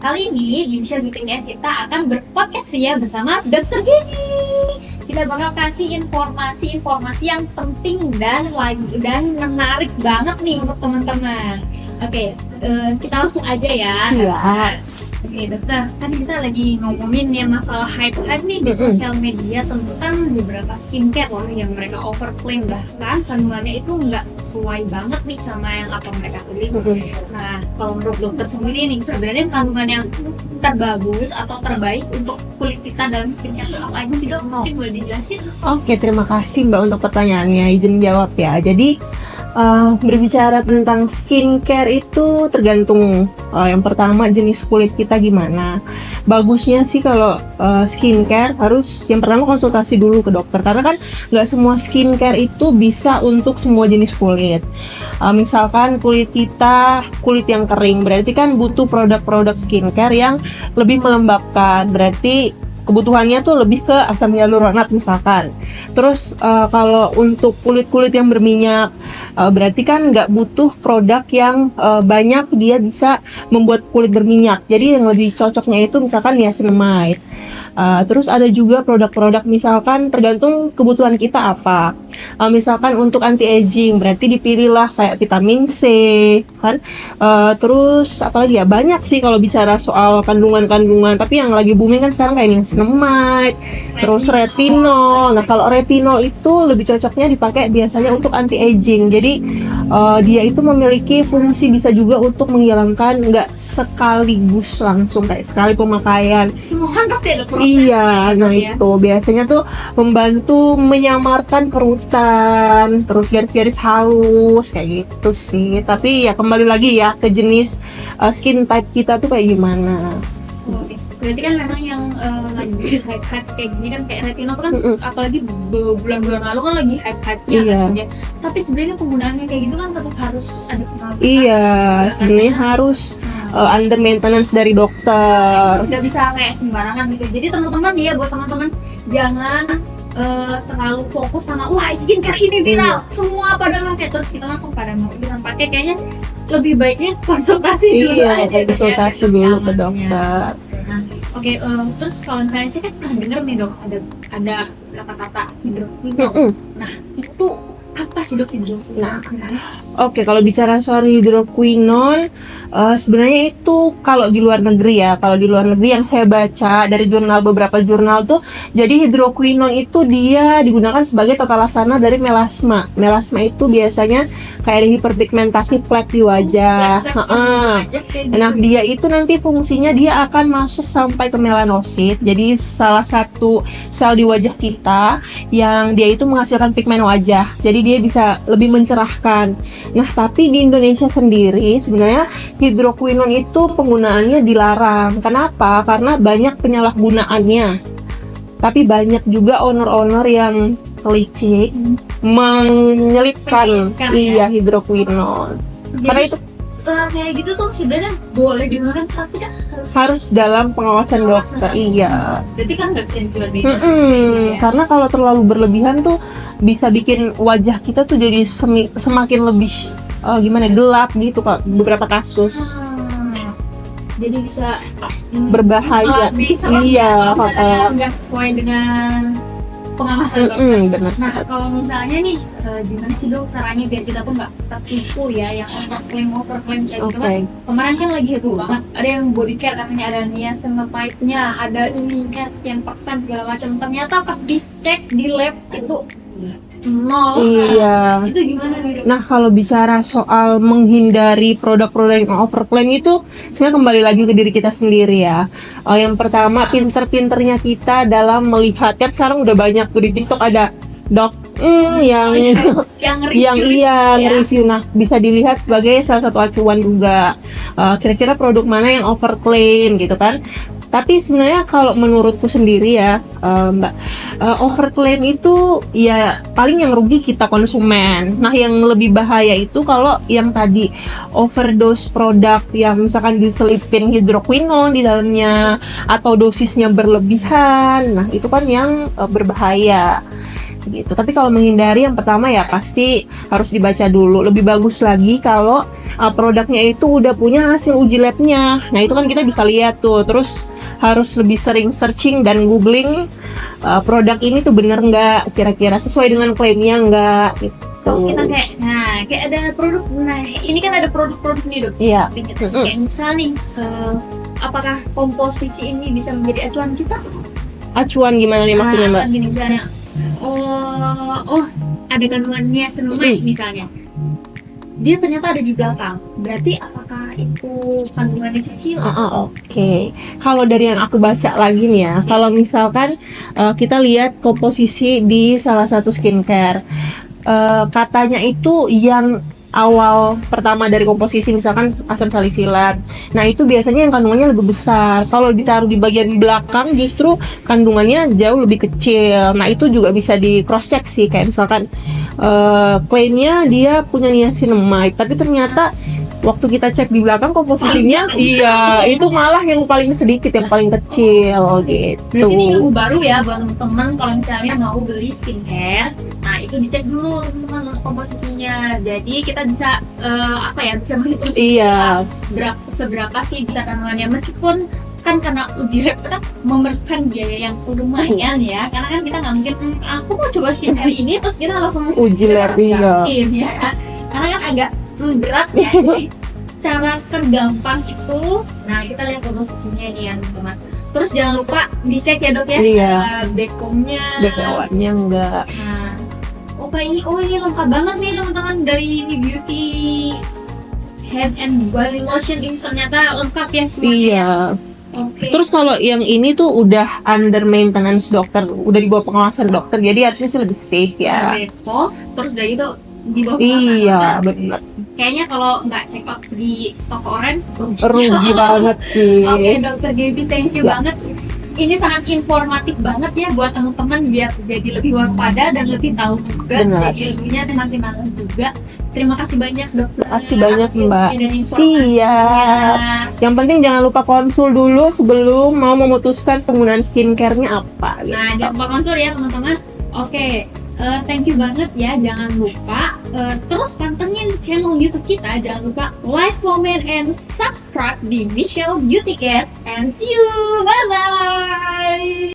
Kali ini di Mission Meeting kita akan berpodcast ya bersama Dr. Gini. Kita bakal kasih informasi-informasi yang penting dan menarik banget nih untuk teman-teman. Oke, kita langsung aja ya. Siap. Oke dokter, tadi kita lagi ngomongin ya masalah hype nih di sosial media tentang beberapa skincare loh yang mereka overclaim, bahkan kandungannya itu nggak sesuai banget nih sama yang apa mereka tulis. Nah, kalau menurut dokter sendiri nih, sebenarnya kandungan yang terbagus atau terbaik untuk kulit kita dalam skincare apa aja sih dok? Mungkin boleh dijelasin? Oke, terima kasih Mbak untuk pertanyaannya. Izin jawab ya. Jadi berbicara tentang skincare itu tergantung yang pertama jenis kulit kita gimana. Bagusnya sih kalau skincare harus yang pertama konsultasi dulu ke dokter, karena kan nggak semua skincare itu bisa untuk semua jenis kulit. Misalkan kulit kita kulit yang kering, berarti kan butuh produk-produk skincare yang lebih melembabkan, berarti kebutuhannya tuh lebih ke asam hyaluronat misalkan. Terus kalau untuk kulit-kulit yang berminyak, berarti kan nggak butuh produk yang banyak dia bisa membuat kulit berminyak. Jadi yang lebih cocoknya itu misalkan niacinamide. Terus ada juga produk-produk misalkan tergantung kebutuhan kita apa. Misalkan untuk anti aging berarti dipilihlah kayak vitamin C kan. Terus apalagi ya, banyak sih kalau bicara soal kandungan-kandungan, tapi yang lagi booming kan sekarang kayak niacinamide, terus retinol. Nah, kalau retinol itu lebih cocoknya dipakai biasanya untuk anti aging. Jadi dia itu memiliki fungsi bisa juga untuk menghilangkan, nggak sekaligus langsung kayak sekali pemakaian. Semua kan pasti ada proses. Iya, nah itu biasanya tuh membantu menyamarkan kerutan, terus garis-garis halus kayak gitu sih. Tapi ya kembali lagi ya ke jenis skin type kita tuh kayak gimana. Oke. Berarti kan memang yang lagi hype-hype kayak gini kan, kayak retinol kan apalagi bulan-bulan lalu kan lagi hype-hype-nya kan ya. Tapi sebenarnya penggunaannya kayak gitu kan tetap harus ada pengawasan. Iya, sebenarnya harus under maintenance dari dokter. Nggak bisa kayak sembarangan gitu. Jadi teman-teman ya, buat teman-teman jangan terlalu fokus sama wah skincare ini viral, semua pada pakai, terus kita langsung pada mau ikutan pakai. Kayaknya lebih baiknya konsultasi dulu aja. Iya, konsultasi dulu ke dokter. Oke, terus kalau misalnya sih kan pernah dengar nih dok, ada kata-kata hidroquinone. Nah, itu apa sih dok hidroquinone? Oke, kalau bicara soal hidroquinone, sebenarnya itu kalau di luar negeri ya, kalau di luar negeri yang saya baca dari beberapa jurnal tuh, jadi hidroquinone itu dia digunakan sebagai tata laksana dari melasma. Melasma itu biasanya kayak ada hiperpigmentasi flek di wajah. Nah, dia itu nanti fungsinya dia akan masuk sampai ke melanosit. Jadi salah satu sel di wajah kita yang dia itu menghasilkan pigmen wajah. Jadi dia bisa lebih mencerahkan. Nah, tapi di Indonesia sendiri sebenarnya hidroquinone itu penggunaannya dilarang. Kenapa? Karena banyak penyalahgunaannya. Tapi banyak juga owner-owner yang licik menyelipkan hidroquinone. Karena itu kayak gitu tuh sebenarnya boleh digunakan, tapi kan harus dalam pengawasan dokter. Iya. Berarti kan nggak bisa dijual bebas. Ya. Karena kalau terlalu berlebihan tuh bisa bikin wajah kita tuh jadi semakin lebih gelap gitu Pak, beberapa kasus. Jadi bisa berbahaya. Iya, nggak sesuai dengan pengawasan dokter. Benar. Nah, kalau misalnya nih gimana sih dok caranya biar kita tuh nggak tertipu ya yang overclaim kayak gitu kan? Kemarin kan lagi heboh banget, ada yang body care katanya ada niacinamide-nya, ada ininya sekian persen segala macam. Ternyata pas dicek di lab itu nol. Iya. Itu gimana nih dok? Nah, kalau bicara soal menghindari produk-produk yang overclaim itu, saya kembali lagi ke diri kita sendiri ya. Yang pertama, pinter-pinternya kita dalam melihat, kan sekarang udah banyak tuh di TikTok ada dok yang review. Nah, bisa dilihat sebagai salah satu acuan juga. Kira-kira produk mana yang overclaim gitu kan. Tapi sebenarnya kalau menurutku sendiri ya Mbak, overclaim itu ya paling yang rugi kita konsumen. Nah, yang lebih bahaya itu kalau yang tadi overdose produk yang misalkan diselipin hidroquinone di dalamnya atau dosisnya berlebihan. Nah, itu kan yang berbahaya. gitu. Tapi kalau menghindari, yang pertama ya pasti harus dibaca dulu. Lebih bagus lagi kalau produknya itu udah punya hasil uji labnya. Nah itu kan kita bisa lihat tuh. Terus harus lebih sering searching dan googling produk ini tuh bener nggak, kira-kira sesuai dengan klaimnya nggak gitu. Kalau kita kayak ada produk, ini kan ada produk-produk nih dok. Iya. Kayak misal nih, apakah komposisi ini bisa menjadi acuan kita? Acuan gimana nih maksudnya Mbak? Gini misalnya, ada kandungan niacinamide misalnya, dia ternyata ada di belakang. Berarti apakah itu kandungannya kecil? Oke. Kalau dari yang aku baca lagi nih ya, kalau misalkan kita lihat komposisi di salah satu skincare, katanya itu yang awal pertama dari komposisi misalkan asam salisilat. Nah itu biasanya yang kandungannya lebih besar. Kalau ditaruh di bagian belakang justru kandungannya jauh lebih kecil. Nah itu juga bisa di cross check sih, kayak misalkan klaimnya dia punya niacinamide, tapi ternyata waktu kita cek di belakang komposisinya iya itu malah yang paling sedikit, yang paling kecil gitu. Berarti ini ilmu baru ya buat teman-teman kalau misalnya mau beli skincare. Nah itu dicek dulu teman-teman komposisinya. Jadi kita bisa bisa menghitung seberapa sih bisa kandungannya, meskipun kan karena uji lab itu kan memerlukan biaya yang lumayan ya, karena kan kita nggak mungkin aku mau coba skincare ini terus kita langsung uji lab ya kan? Karena kan agak berat ya. Jadi cara tergampang itu, nah kita lihat komposisinya ini ya teman-teman. Terus jangan lupa dicek ya dok ya, bekomnya enggak. Nah, ini lengkap banget nih teman-teman, dari ini beauty head and body lotion ini ternyata lengkap ya semuanya. Iya. Okay. Terus kalau yang ini tuh udah under maintenance dokter, udah di bawah pengawasan dokter, jadi harusnya sih lebih safe ya. Terus udah itu di bawah iya benar. Kayaknya kalau nggak check out di toko oren rugi banget sih. Oke, Dokter Gaby, thank you banget. Ini sangat informatif banget ya buat teman-teman, biar jadi lebih waspada dan lebih tahu juga. Jadi ilmunya semakin dalam juga. Terima kasih banyak dokter. Terima kasih banyak Mbak. Siap. Yang penting jangan lupa konsul dulu sebelum mau memutuskan penggunaan skincare-nya apa. Gitu. Nah, jangan lupa konsul ya teman-teman. Oke. Thank you banget ya, jangan lupa terus pantengin channel YouTube kita, jangan lupa like, comment, and subscribe di Michelle Beauty Care, and see you, bye bye.